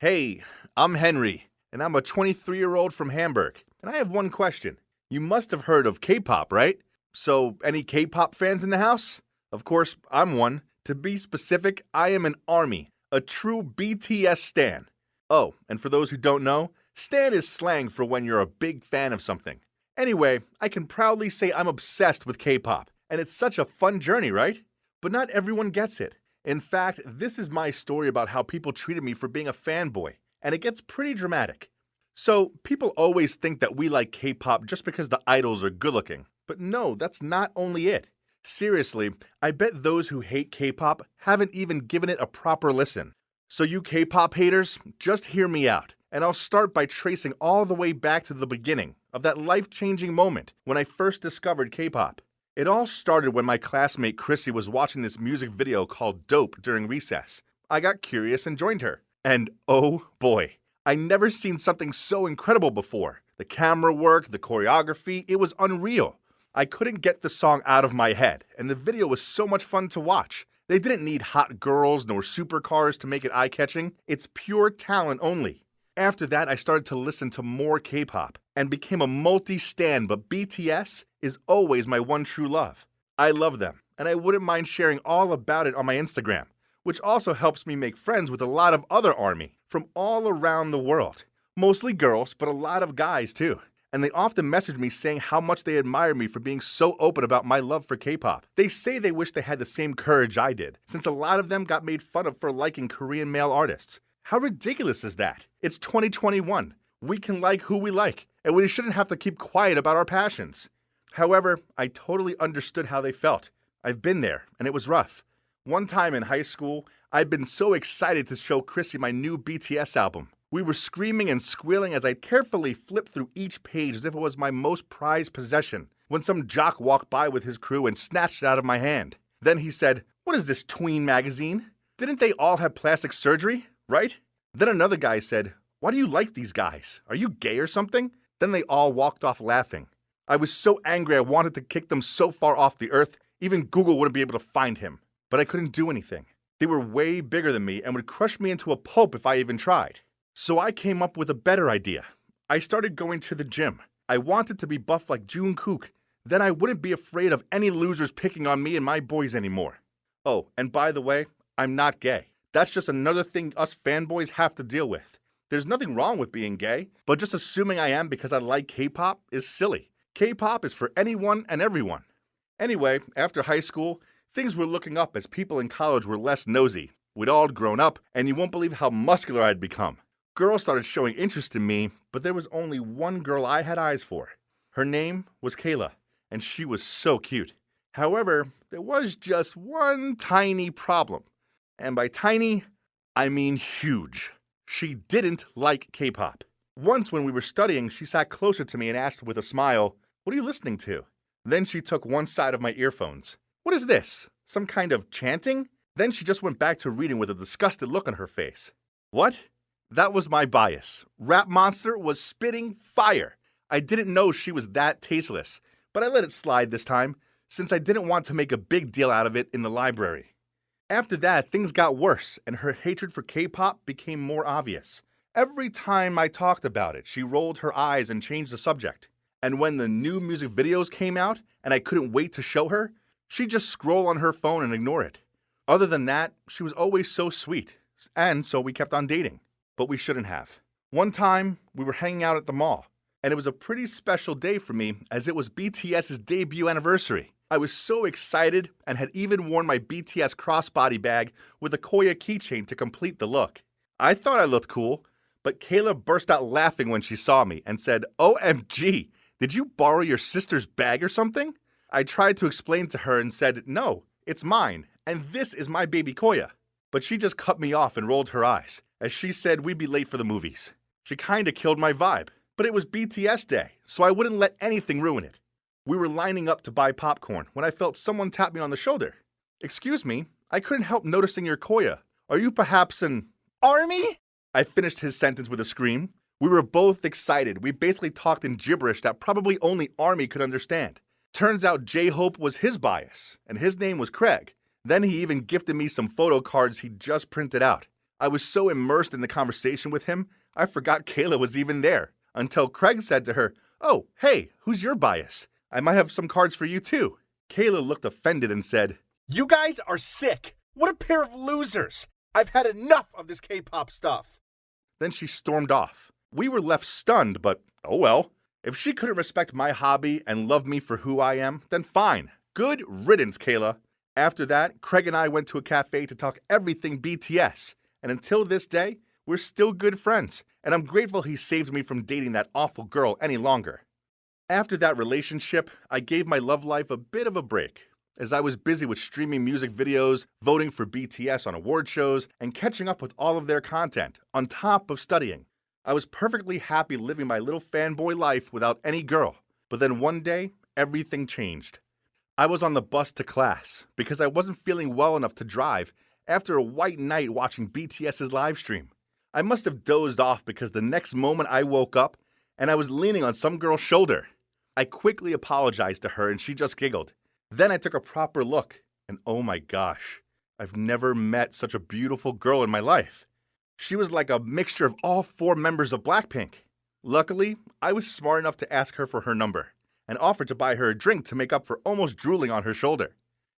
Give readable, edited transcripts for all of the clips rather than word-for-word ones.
Hey, I'm Henry, and I'm a 23-year-old from Hamburg, and I have one question. You must have heard of K-pop, right? So, any K-pop fans in the house? Of course, I'm one. To be specific, I am an ARMY, a true BTS stan. Oh, and for those who don't know, stan is slang for when you're a big fan of something. Anyway, I can proudly say I'm obsessed with K-pop, and it's such a fun journey, right? But not everyone gets it. In fact, this is my story about how people treated me for being a fanboy, and it gets pretty dramatic. So, people always think that we like K-pop just because the idols are good-looking. But no, that's not only it. Seriously, I bet those who hate K-pop haven't even given it a proper listen. So you K-pop haters, just hear me out, and I'll start by tracing all the way back to the beginning of that life-changing moment when I first discovered K-pop. It all started when my classmate Chrissy was watching this music video called Dope during recess. I got curious and joined her. And oh boy, I never seen something so incredible before. The camera work, the choreography, it was unreal. I couldn't get the song out of my head, and the video was so much fun to watch. They didn't need hot girls nor supercars to make it eye-catching. It's pure talent only. After that, I started to listen to more K-pop and became a multi-stan, but BTS is always my one true love. I love them, and I wouldn't mind sharing all about it on my Instagram, which also helps me make friends with a lot of other ARMY from all around the world. Mostly girls, but a lot of guys too. And they often message me saying how much they admire me for being so open about my love for K-pop. They say they wish they had the same courage I did, since a lot of them got made fun of for liking Korean male artists. How ridiculous is that? It's 2021. We can like who we like, and we shouldn't have to keep quiet about our passions. However, I totally understood how they felt. I've been there, and it was rough. One time in high school, I'd been so excited to show Chrissy my new BTS album. We were screaming and squealing as I carefully flipped through each page as if it was my most prized possession, when some jock walked by with his crew and snatched it out of my hand. Then he said, "What is this tween magazine? Didn't they all have plastic surgery, right?" Then another guy said, "Why do you like these guys? Are you gay or something?" Then they all walked off laughing. I was so angry I wanted to kick them so far off the earth, even Google wouldn't be able to find him. But I couldn't do anything. They were way bigger than me and would crush me into a pulp if I even tried. So I came up with a better idea. I started going to the gym. I wanted to be buff like Jungkook. Then I wouldn't be afraid of any losers picking on me and my boys anymore. Oh, and by the way, I'm not gay. That's just another thing us fanboys have to deal with. There's nothing wrong with being gay, but just assuming I am because I like K-pop is silly. K-pop is for anyone and everyone. Anyway, after high school, things were looking up as people in college were less nosy. We'd all grown up, and you won't believe how muscular I'd become. Girls started showing interest in me, but there was only one girl I had eyes for. Her name was Kayla, and she was so cute. However, there was just one tiny problem. And by tiny, I mean huge. She didn't like K-pop. Once when we were studying, she sat closer to me and asked with a smile, "What are you listening to?" Then she took one side of my earphones. "What is this? Some kind of chanting?" Then she just went back to reading with a disgusted look on her face. What? That was my bias. Rap Monster was spitting fire. I didn't know she was that tasteless, but I let it slide this time, since I didn't want to make a big deal out of it in the library. After that, things got worse, and her hatred for K-pop became more obvious. Every time I talked about it, she rolled her eyes and changed the subject. And when the new music videos came out, and I couldn't wait to show her, she'd just scroll on her phone and ignore it. Other than that, she was always so sweet, and so we kept on dating. But we shouldn't have. One time, we were hanging out at the mall, and it was a pretty special day for me as it was BTS's debut anniversary. I was so excited and had even worn my BTS crossbody bag with a Koya keychain to complete the look. I thought I looked cool, but Kayla burst out laughing when she saw me and said, "OMG, did you borrow your sister's bag or something?" I tried to explain to her and said, "No, it's mine, and this is my baby Koya." But she just cut me off and rolled her eyes, as she said we'd be late for the movies. She kinda killed my vibe, but it was BTS day, so I wouldn't let anything ruin it. We were lining up to buy popcorn when I felt someone tap me on the shoulder. "Excuse me, I couldn't help noticing your Koya. Are you perhaps an ARMY?" I finished his sentence with a scream. We were both excited. We basically talked in gibberish that probably only ARMY could understand. Turns out J-Hope was his bias, and his name was Craig. Then he even gifted me some photo cards he'd just printed out. I was so immersed in the conversation with him, I forgot Kayla was even there, until Craig said to her, "Oh, hey, who's your bias? I might have some cards for you too." Kayla looked offended and said, "You guys are sick. What a pair of losers. I've had enough of this K-pop stuff." Then she stormed off. We were left stunned, but oh well. If she couldn't respect my hobby and love me for who I am, then fine. Good riddance, Kayla. After that, Craig and I went to a cafe to talk everything BTS. And until this day, we're still good friends. And I'm grateful he saved me from dating that awful girl any longer. After that relationship, I gave my love life a bit of a break, as I was busy with streaming music videos, voting for BTS on award shows, and catching up with all of their content, on top of studying. I was perfectly happy living my little fanboy life without any girl. But then one day, everything changed. I was on the bus to class because I wasn't feeling well enough to drive after a white night watching BTS's livestream. I must have dozed off because the next moment I woke up and I was leaning on some girl's shoulder. I quickly apologized to her and she just giggled. Then I took a proper look and oh my gosh, I've never met such a beautiful girl in my life. She was like a mixture of all 4 members of Blackpink. Luckily, I was smart enough to ask her for her number and offered to buy her a drink to make up for almost drooling on her shoulder.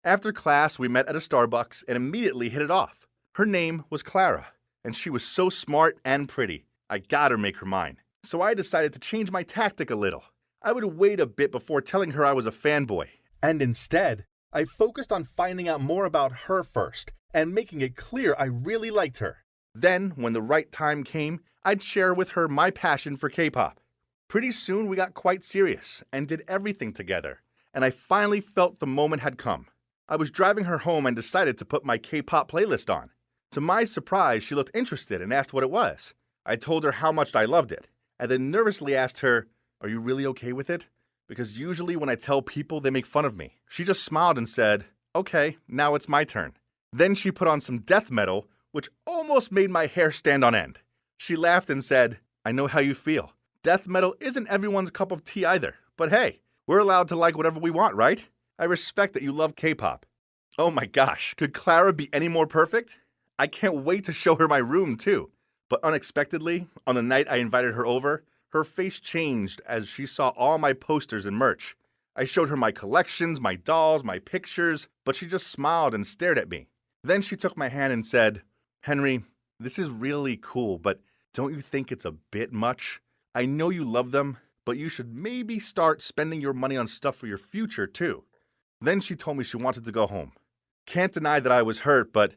After class, we met at a Starbucks and immediately hit it off. Her name was Clara, and she was so smart and pretty. I gotta make her mine. So I decided to change my tactic a little. I would wait a bit before telling her I was a fanboy. And instead, I focused on finding out more about her first and making it clear I really liked her. Then, when the right time came, I'd share with her my passion for K-pop. Pretty soon we got quite serious and did everything together, and I finally felt the moment had come. I was driving her home and decided to put my K-pop playlist on. To my surprise, she looked interested and asked what it was. I told her how much I loved it, and then nervously asked her, "Are you really okay with it?" Because usually when I tell people, they make fun of me. She just smiled and said, "Okay, now it's my turn." Then she put on some death metal, which almost made my hair stand on end. She laughed and said, "I know how you feel. Death metal isn't everyone's cup of tea either, but hey, we're allowed to like whatever we want, right? I respect that you love K-pop." Oh my gosh, could Clara be any more perfect? I can't wait to show her my room too. But unexpectedly, on the night I invited her over, her face changed as she saw all my posters and merch. I showed her my collections, my dolls, my pictures, but she just smiled and stared at me. Then she took my hand and said, "Henry, this is really cool, but don't you think it's a bit much? I know you love them, but you should maybe start spending your money on stuff for your future too." Then she told me she wanted to go home. Can't deny that I was hurt, but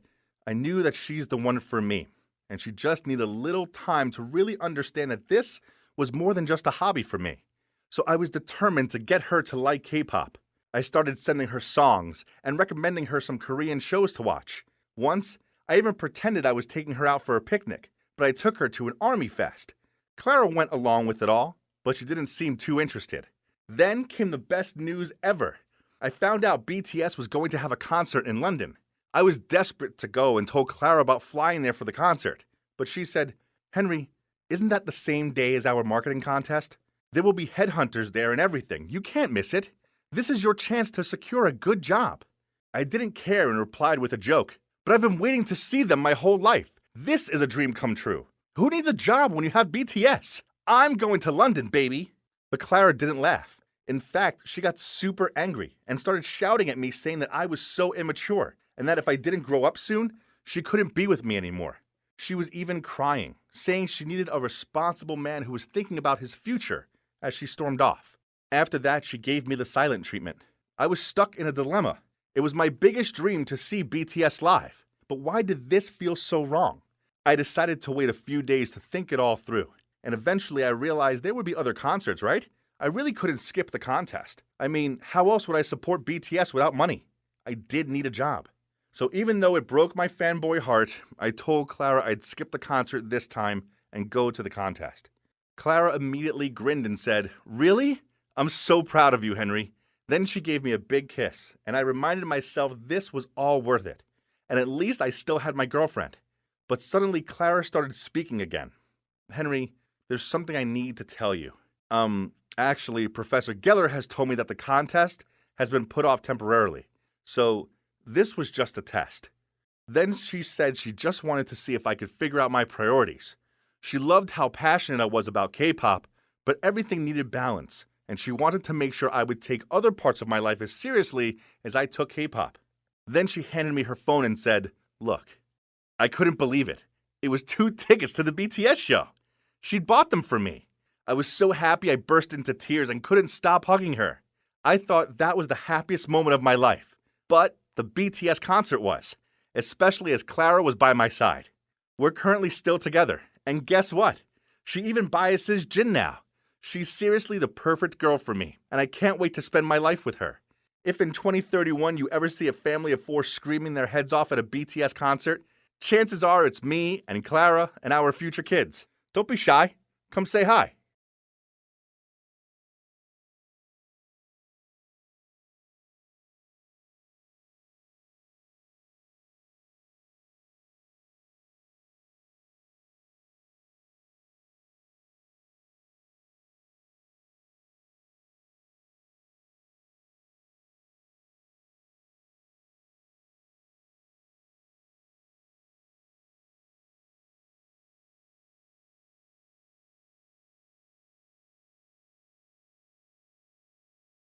I knew that she's the one for me, and she just needed a little time to really understand that this was more than just a hobby for me. So I was determined to get her to like K-pop. I started sending her songs and recommending her some Korean shows to watch. Once, I even pretended I was taking her out for a picnic, but I took her to an army fest. Clara went along with it all, but she didn't seem too interested. Then came the best news ever. I found out BTS was going to have a concert in London. I was desperate to go and told Clara about flying there for the concert, but she said, "Henry, isn't that the same day as our marketing contest? There will be headhunters there and everything. You can't miss it. This is your chance to secure a good job." I didn't care and replied with a joke, "But I've been waiting to see them my whole life. This is a dream come true. Who needs a job when you have BTS? I'm going to London, baby." But Clara didn't laugh. In fact, she got super angry and started shouting at me saying that I was so immature and that if I didn't grow up soon, she couldn't be with me anymore. She was even crying, saying she needed a responsible man who was thinking about his future as she stormed off. After that, she gave me the silent treatment. I was stuck in a dilemma. It was my biggest dream to see BTS live, but why did this feel so wrong? I decided to wait a few days to think it all through, and eventually I realized there would be other concerts, right? I really couldn't skip the contest. I mean, how else would I support BTS without money? I did need a job. So even though it broke my fanboy heart, I told Clara I'd skip the concert this time and go to the contest. Clara immediately grinned and said, "Really? I'm so proud of you, Henry." Then she gave me a big kiss, and I reminded myself this was all worth it, and at least I still had my girlfriend. But suddenly Clara started speaking again. "Henry, there's something I need to tell you. Actually, Professor Geller has told me that the contest has been put off temporarily, so this was just a test." Then she said she just wanted to see if I could figure out my priorities. She loved how passionate I was about K-pop, but everything needed balance, and she wanted to make sure I would take other parts of my life as seriously as I took K-pop. Then she handed me her phone and said, "Look." I couldn't believe it. It was 2 tickets to the BTS show. She'd bought them for me. I was so happy I burst into tears and couldn't stop hugging her. I thought that was the happiest moment of my life. But the BTS concert was, especially as Clara was by my side. We're currently still together, and guess what? She even biases Jin now. She's seriously the perfect girl for me, and I can't wait to spend my life with her. If in 2031 you ever see a family of 4 screaming their heads off at a BTS concert, chances are it's me and Clara and our future kids. Don't be shy. Come say hi.